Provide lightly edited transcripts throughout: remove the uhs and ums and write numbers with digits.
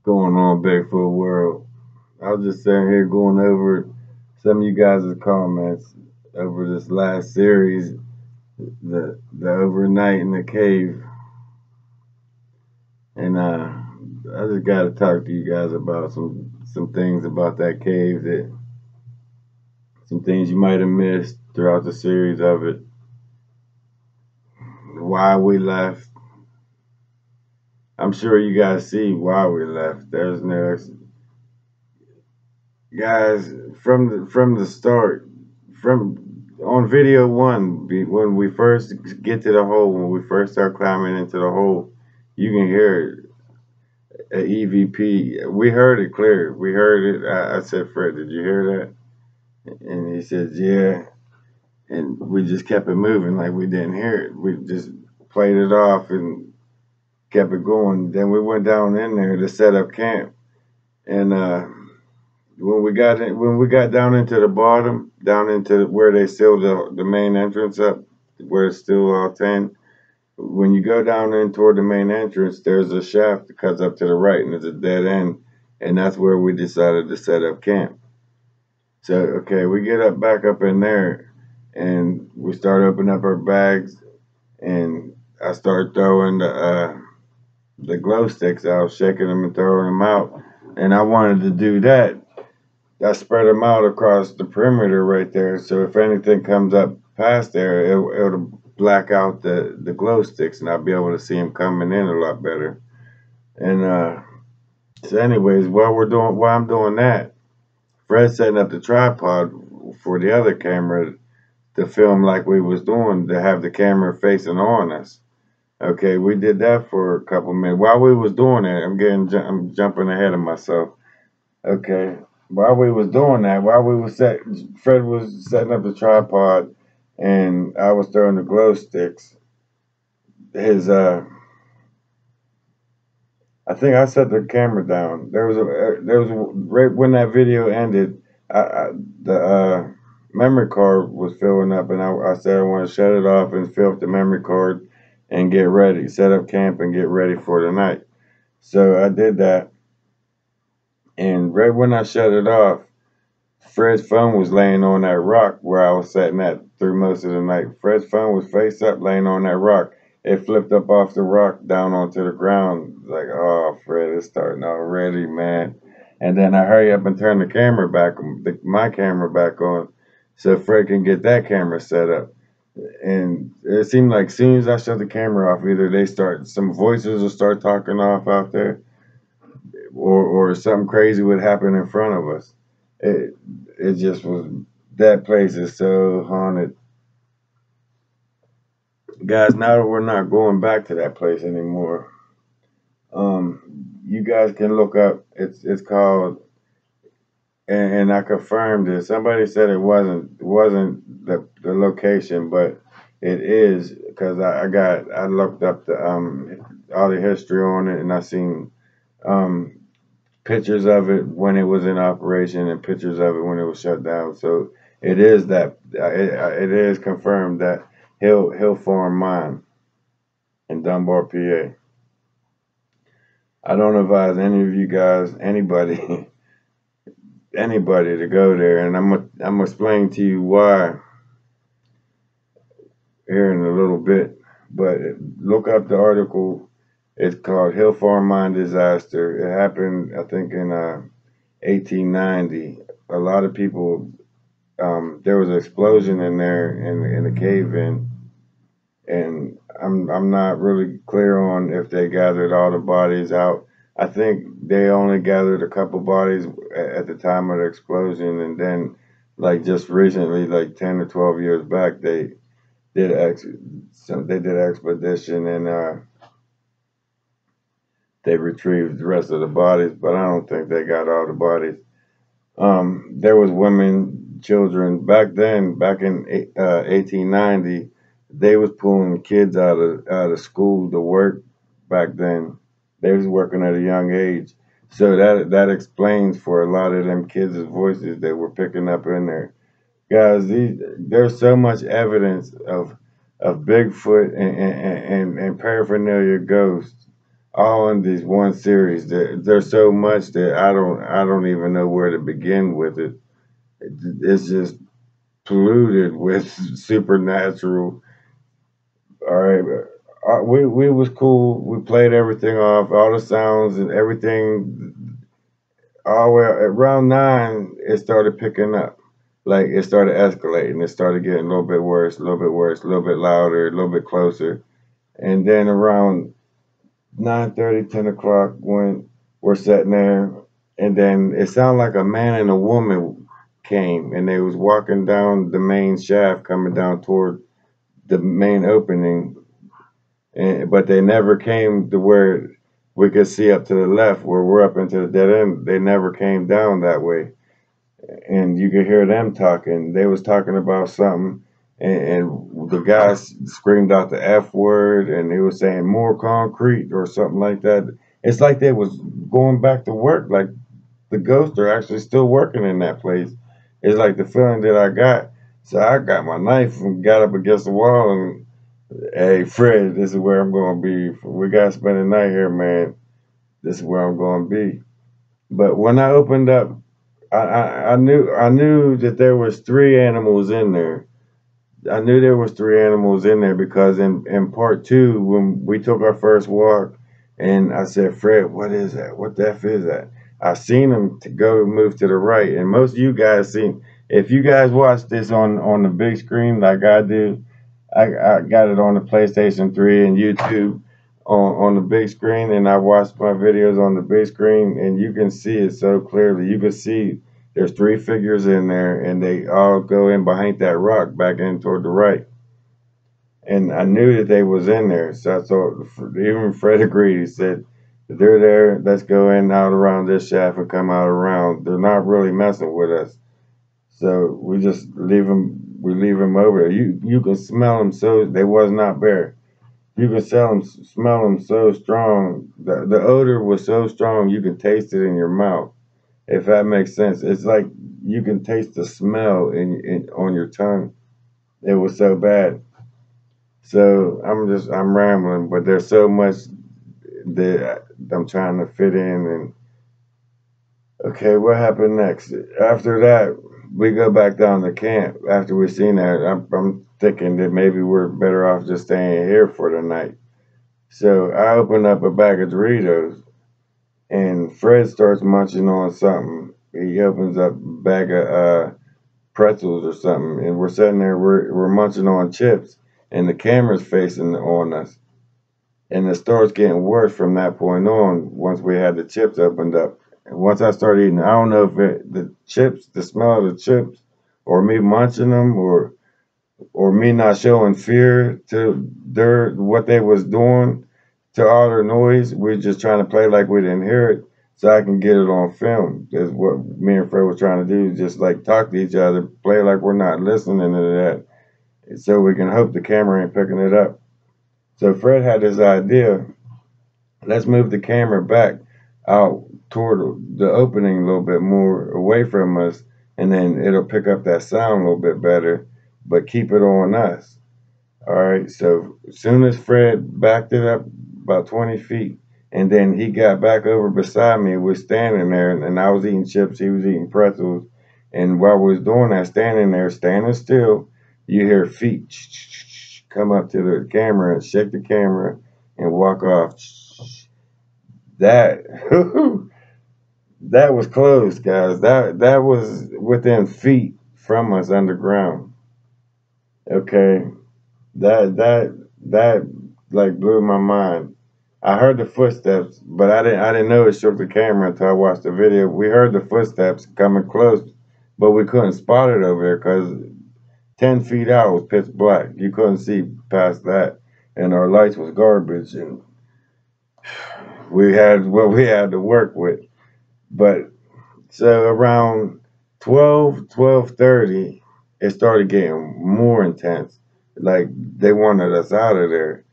Going on, Bigfoot World? I was just sitting here going over some of you guys' comments over this last series, the overnight in the cave, and I just got to talk to you guys about some things about that cave, that some things you might have missed throughout the series of it, why we left. I'm sure you guys see why we left. There's no guys from the start, from on video one, when we first get to the hole, when we first start climbing into the hole, you can hear a EVP. We heard it clear. We heard it. I said, Fred, did you hear that? And he says, yeah. And we just kept it moving like we didn't hear it. We just played it off and kept it going. Then we went down in there to set up camp. And when we got down into the bottom, down into where they sealed the main entrance up, where it's still all tan. When you go down in toward the main entrance, there's a shaft that cuts up to the right, and it's a dead end, and that's where we decided to set up camp. So okay, we get up back up in there, and we start opening up our bags, and I start throwing the glow sticks out, shaking them and throwing them out, and I wanted to do that. I spread them out across the perimeter right there. So if anything comes up past there, it'll black out the glow sticks, and I'll be able to see them coming in a lot better. And so, anyways, while I'm doing that, Fred's setting up the tripod for the other camera to film like we was doing, to have the camera facing on us. Okay, we did that for a couple minutes. While we was doing that, I'm jumping ahead of myself. Okay. While we was doing that, Fred was setting up the tripod, and I was throwing the glow sticks. His, I think I set the camera down. Right when that video ended, the memory card was filling up, and I said I want to shut it off and fill up the memory card and get ready, set up camp and get ready for the night. So I did that, and right when I shut it off, Fred's phone was laying on that rock where I was sitting at through most of the night. Fred's phone was face up laying on that rock. It flipped up off the rock down onto the ground. Like, oh, Fred, it's starting already, man. And then I hurry up and turn the camera back, my camera back on, so Fred can get that camera set up. And it seemed like as soon as I shut the camera off, either some voices will start talking off out there, or something crazy would happen in front of us. It it just was, that place is so haunted. Guys, now that we're not going back to that place anymore, you guys can look up, it's called, and I confirmed it. Somebody said it wasn't the location, but it is, because I looked up the all the history on it, and I seen um pictures of it when it was in operation and pictures of it when it was shut down. So it is confirmed that Hill Farm Mine in Dunbar, PA. I don't advise any of you guys, anybody, anybody to go there, and I'm gonna explain to you why here in a little bit. But look up the article. It's called Hill Farm Mine Disaster. It happened, I think, in 1890. A lot of people, there was an explosion in there in the cave in, and I'm not really clear on if they gathered all the bodies out. I think they only gathered a couple bodies at the time of the explosion, and then like just recently, like 10 or 12 years back, did ex they did an expedition, and they retrieved the rest of the bodies, but I don't think they got all the bodies. There was women, children back then. Back in 1890, they was pulling kids out of school to work. Back then, they was working at a young age, so that explains for a lot of them kids' voices that were picking up in there. Guys, there's so much evidence of Bigfoot and paraphernalia ghosts all in this one series. There's so much that I don't even know where to begin with it. It's just polluted with supernatural. All right, we was cool. We played everything off, all the sounds and everything. All well, around 9, it started picking up. Like it started escalating. It started getting a little bit worse, a little bit worse, a little bit louder, a little bit closer. And then around 9:30, 10 o'clock, when we're sitting there, and then it sounded like a man and a woman came, and they was walking down the main shaft, coming down toward the main opening, but they never came to where we could see up to the left, where we're up into the dead end. They never came down that way, and you could hear them talking. They was talking about something, and the guy screamed out the F word, and he was saying more concrete or something like that. It's like they was going back to work, like the ghosts are actually still working in that place. It's like the feeling that I got. So I got my knife and got up against the wall and, hey, Fred, this is where I'm going to be. We got to spend the night here, man. This is where I'm going to be. But when I opened up, I knew that there was 3 animals in there. I knew there was 3 animals in there because in part 2, when we took our first walk, and I said, Fred, what is that? What the F is that? I seen him to go move to the right, and most of you guys seen. If you guys watch this on the big screen like I do, I got it on the PlayStation 3 and YouTube on the big screen, and I watched my videos on the big screen, and you can see it so clearly. You can see there's 3 figures in there, and they all go in behind that rock back in toward the right. And I knew that they was in there, so I thought even Fred agreed. He said, if they're there, let's go in out around this shaft and come out around. They're not really messing with us. So we just leave them. We leave them over there. You can smell them, so they was not bare. You can smell them so strong. The odor was so strong you can taste it in your mouth. If that makes sense, it's like you can taste the smell in on your tongue. It was so bad. So I'm rambling, but there's so much that I'm trying to fit in. And okay, what happened next? After that, we go back down to camp. After we seen that, I'm thinking that maybe we're better off just staying here for the night. So I open up a bag of Doritos, and Fred starts munching on something. He opens up a bag of pretzels or something, and we're sitting there, we're munching on chips, and the camera's facing on us. And it starts getting worse from that point on once we had the chips opened up. And once I started eating, I don't know if the chips, the smell of the chips, or me munching them, or me not showing fear to what they was doing to all their noise. We're just trying to play like we didn't hear it so I can get it on film. Is what me and Fred was trying to do, just like talk to each other, play like we're not listening to that, so we can hope the camera ain't picking it up. So Fred had this idea, let's move the camera back out toward the opening a little bit more away from us, and then it'll pick up that sound a little bit better, but keep it on us. All right, so as soon as Fred backed it up about 20 feet, and then he got back over beside me, we're standing there, and I was eating chips, he was eating pretzels, and while we was doing that, standing there, standing still, you hear feet come up to the camera and shake the camera and walk off. That that was close, guys. That was within feet from us underground. Okay, that like blew my mind. I heard the footsteps, but I didn't know it shook the camera until I watched the video. We heard the footsteps coming close, but we couldn't spot it over there because 10 feet out was pitch black. You couldn't see past that, and our lights was garbage, and we had what we had to work with. But so around 12:30, it started getting more intense. Like they wanted us out of there.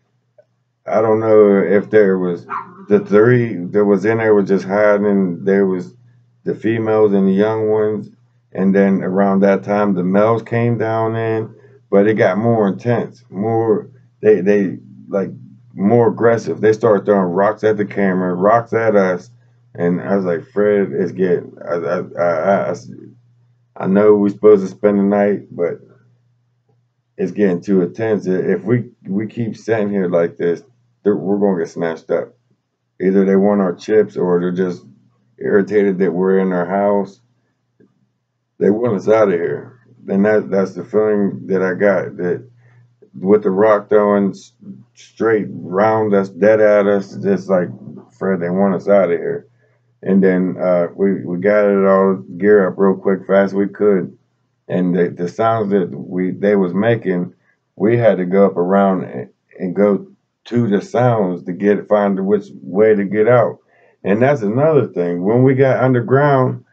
I don't know if there was the 3 that was in there was just hiding. There was the females and the young ones, and then around that time the males came down in, but it got more intense. More they like more aggressive. They started throwing rocks at the camera, rocks at us, and I was like, Fred, it's getting. I know we're supposed to spend the night, but it's getting too intense. If we keep sitting here like this, we're gonna get snatched up. Either they want our chips, or they're just irritated that we're in our house. They want us out of here, and that's the feeling that I got. That with the rock throwing straight round us, dead at us, just like Fred, they want us out of here. And then we got it all gear up real quick, fast as we could. And the sounds that they was making, we had to go up around and go to the sounds to find which way to get out. And that's another thing. When we got underground,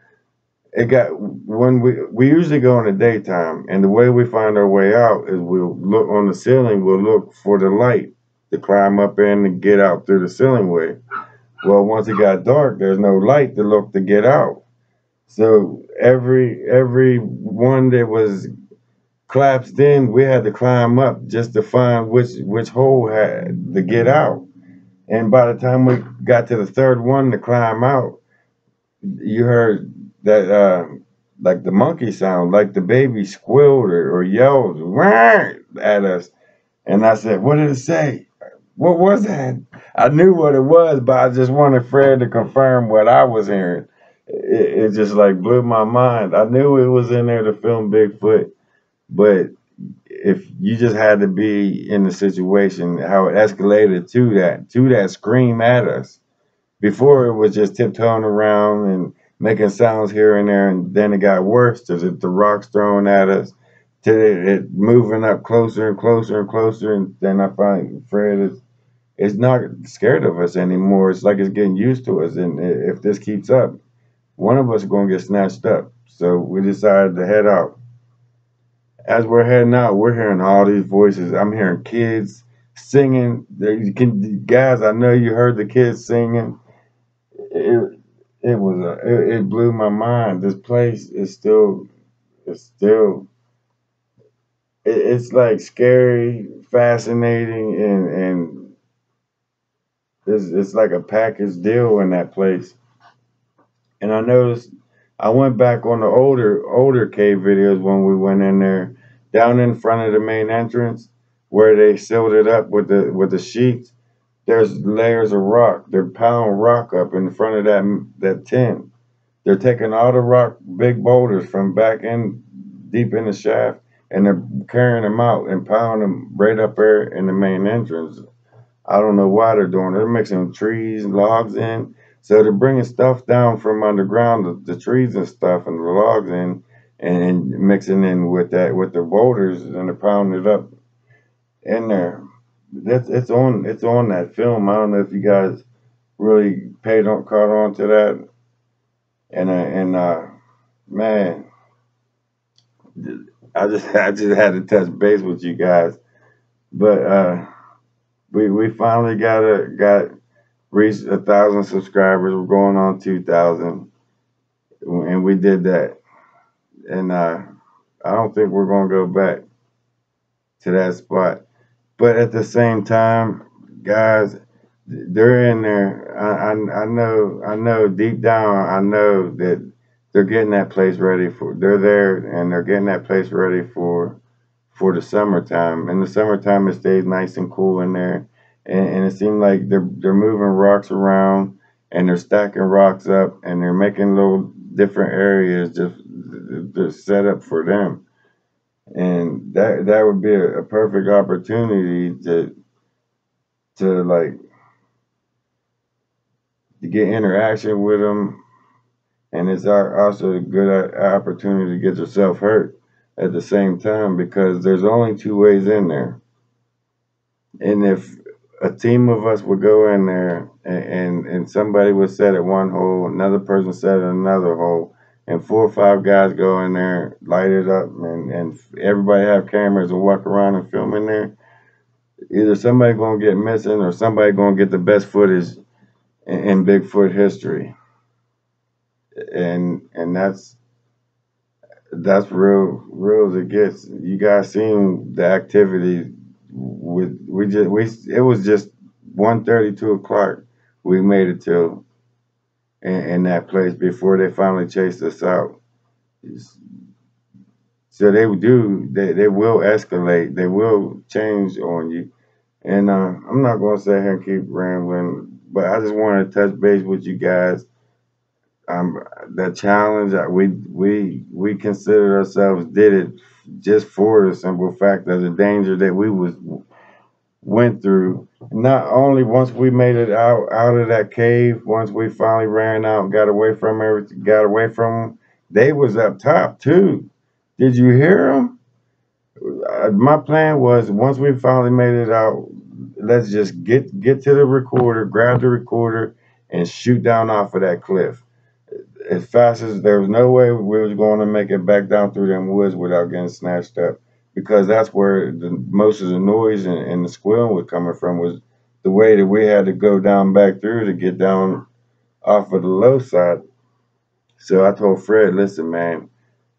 it got when we usually go in the daytime, and the way we find our way out is we'll look on the ceiling. We'll look for the light to climb up in and get out through the ceiling way. Well, once it got dark, there's no light to look to get out. So every one that was collapsed in, we had to climb up just to find which hole had to get out. And by the time we got to the third one to climb out, you heard that like the monkey sound, like the baby squealed or yelled "Rah!" at us. And I said, "What did it say? What was that?" I knew what it was, but I just wanted Fred to confirm what I was hearing. It just like blew my mind. I knew it was in there to film Bigfoot, but if you just had to be in the situation, how it escalated to that scream at us. Before it was just tiptoeing around and making sounds here and there, and then it got worse to the rocks thrown at us, to it moving up closer and closer and closer, and then I find Fred is not scared of us anymore. It's like it's getting used to us, and if this keeps up, one of us is going to get snatched up. So we decided to head out. As we're heading out, we're hearing all these voices. I'm hearing kids singing. Guys, I know you heard the kids singing. It it blew my mind. This place is still it's like scary, fascinating, and it's like a package deal in that place. And I noticed I went back on the older cave videos when we went in there, down in front of the main entrance where they sealed it up with the sheets. There's layers of rock. They're piling rock up in front of that tent. They're taking all the rock, big boulders from back in deep in the shaft, and they're carrying them out and piling them right up there in the main entrance. I don't know why they're doing it. They're mixing trees and logs in. So they're bringing stuff down from underground, the trees and stuff, and the logs in, and mixing in with with the boulders, and they're pounding it up in there. It's on that film. I don't know if you guys really caught on to that. And man, I just had to touch base with you guys. But we finally got reached 1,000 subscribers. We're going on 2,000, and we did that. And I don't think we're gonna go back to that spot. But at the same time, guys, they're in there. I know deep down, I know that they're getting that place ready for. They're there and they're getting that place ready for the summertime. In the summertime, it stays nice and cool in there, and it seems like they're moving rocks around and they're stacking rocks up and they're making little different areas just set up for them. And that would be a perfect opportunity to like to get interaction with them, and it's also a good opportunity to get yourself hurt at the same time because there's only two ways in there. And if a team of us would go in there and somebody would set at one hole, another person set at another hole, and 4 or 5 guys go in there, light it up, and everybody have cameras and walk around and film in there, either somebody gonna get missing or somebody gonna get the best footage in Bigfoot history. And that's real as it gets. You guys seen the activity with we it was just 1:30, 2 o'clock, we made it till in that place before they finally chased us out. So they will escalate, they will change on you. And I'm not going to sit here and keep rambling, but I just want to touch base with you guys. The challenge we considered ourselves did it just for the simple fact of the danger that we was went through. Not only once we made it out of that cave, once we finally ran out, got away from everything, got away from them, they was up top too. Did you hear them? My plan was once we finally made it out, let's just get to the recorder, grab the recorder, and shoot down off of that cliff as fast as there was no way we was going to make it back down through them woods without getting snatched up, because that's where most of the noise and the squealing was coming from, was the way that we had to go down back through to get down off of the low side. So I told Fred, listen, man,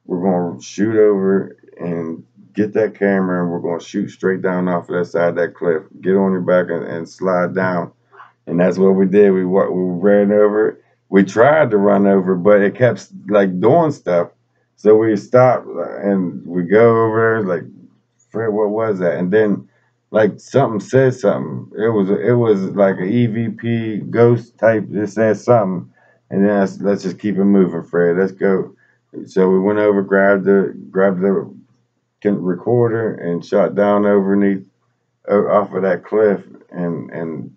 we're going to shoot over and get that camera, and we're going to shoot straight down off of that side of that cliff. Get on your back and slide down. And that's what we did. We ran over. We tried to run over, but it kept like doing stuff. So we stopped and we go over there. Like, Fred, what was that? And then like something said something. It was like an EVP ghost type. It said something. And then let's just keep it moving, Fred. Let's go. So we went over, grabbed the recorder, and shot down overneath off of that cliff, and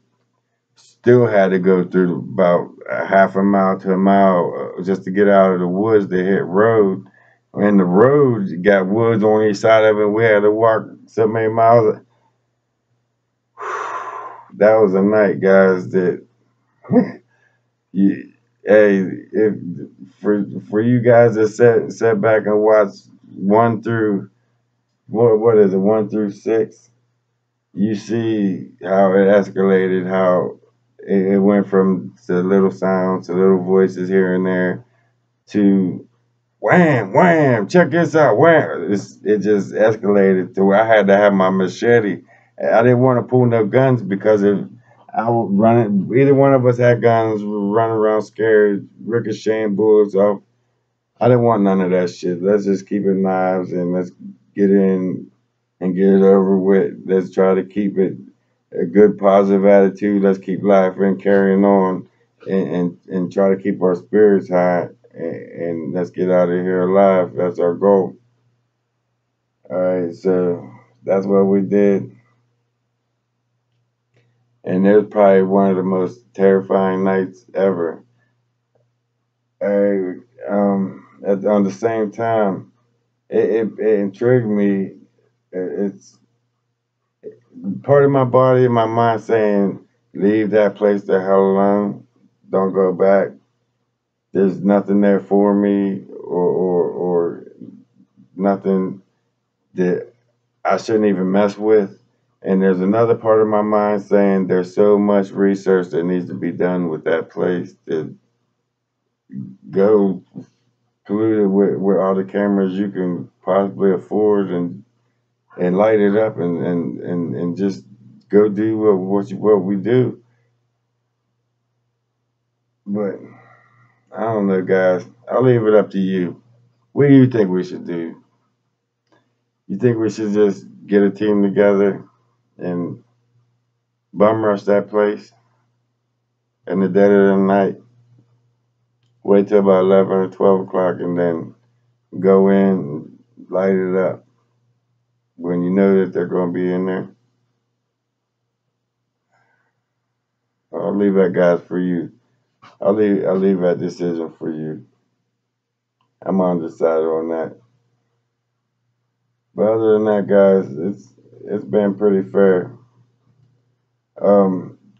still had to go through about a half a mile to a mile just to get out of the woods to hit road. And the road got woods on each side of it. We had to walk so many miles. That was a night, guys. That you, hey, if for you guys that sat back and watched one through what is it, 1 through 6, you see how it escalated, how it went from to little sounds to little voices here and there to wham, wham, check this out, wham. It just escalated to where I had to have my machete. I didn't want to pull no guns because if I was running, either one of us had guns, running around scared, ricocheting bullets off. I didn't want none of that shit. Let's just keep it knives and let's get in and get it over with. Let's try to keep it a good positive attitude. Let's keep laughing, carrying on, and try to keep our spirits high. And let's get out of here alive. That's our goal. All right, so that's what we did. And it was probably one of the most terrifying nights ever. I, on the same time, it intrigued me. It's part of my body and my mind saying, leave that place the hell alone. Don't go back. There's nothing there for me, or nothing that I shouldn't even mess with. And there's another part of my mind saying there's so much research that needs to be done with that place, to go polluted with all the cameras you can possibly afford, and light it up, and just go do what we do. But I don't know, guys. I'll leave it up to you. What do you think we should do? You think we should just get a team together and bum rush that place in the dead of the night? Wait till about 11 or 12 o'clock and then go in and light it up when you know that they're going to be in there? I'll leave that, guys, for you. I'll leave that decision for you. I'm undecided on that. But other than that, guys, it's been pretty fair.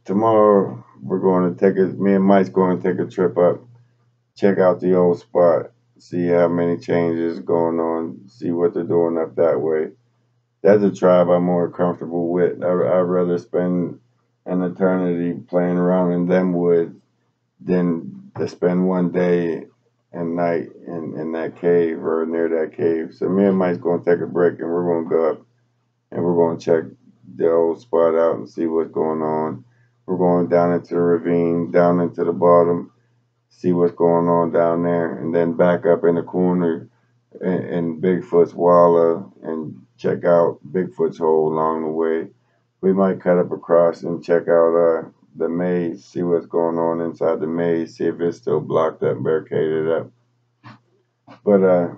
Tomorrow we're going to me and Mike's going to take a trip up, check out the old spot, see how many changes going on, see what they're doing up that way. That's a tribe I'm more comfortable with. I'd rather spend an eternity playing around in them woods than to spend one day and night in that cave or near that cave. So me and Mike's going to take a break, and we're going to go up and we're going to check the old spot out and see what's going on. We're going down into the ravine, down into the bottom, see what's going on down there, and then back up in the corner in Bigfoot's wallow and check out Bigfoot's hole along the way. We might cut up across and check out the maze, see what's going on inside the maze, see if it's still blocked up, barricaded up. But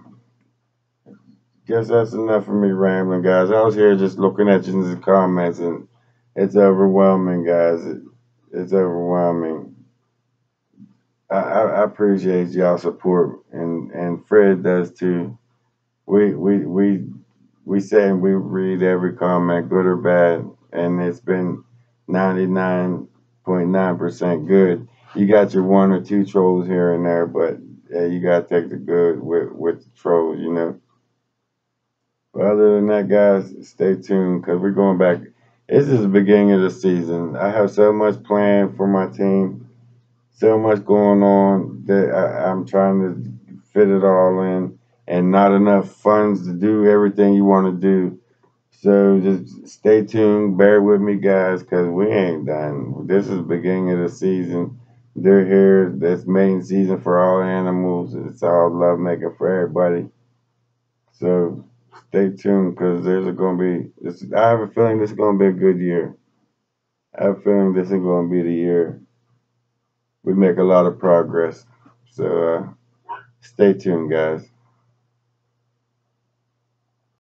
guess that's enough for me rambling, guys. I was here just looking at you in the comments, and it's overwhelming, guys. It's overwhelming. I appreciate y'all support, and Fred does too. We we we we say we read every comment, good or bad, and it's been 99.9% good. You got your one or two trolls here and there, but yeah, you gotta take the good with the trolls, you know. But other than that, guys, stay tuned because we're going back. This is the beginning of the season. I have so much planned for my team, so much going on that I'm trying to fit it all in, and not enough funds to do everything you want to do. So just stay tuned, bear with me, guys, because we ain't done. This is the beginning of the season. They're here. That's main season for all animals. It's all love making for everybody. So stay tuned because there's going to be. I have a feeling this is going to be a good year. I have a feeling this is going to be the year we make a lot of progress. So stay tuned, guys.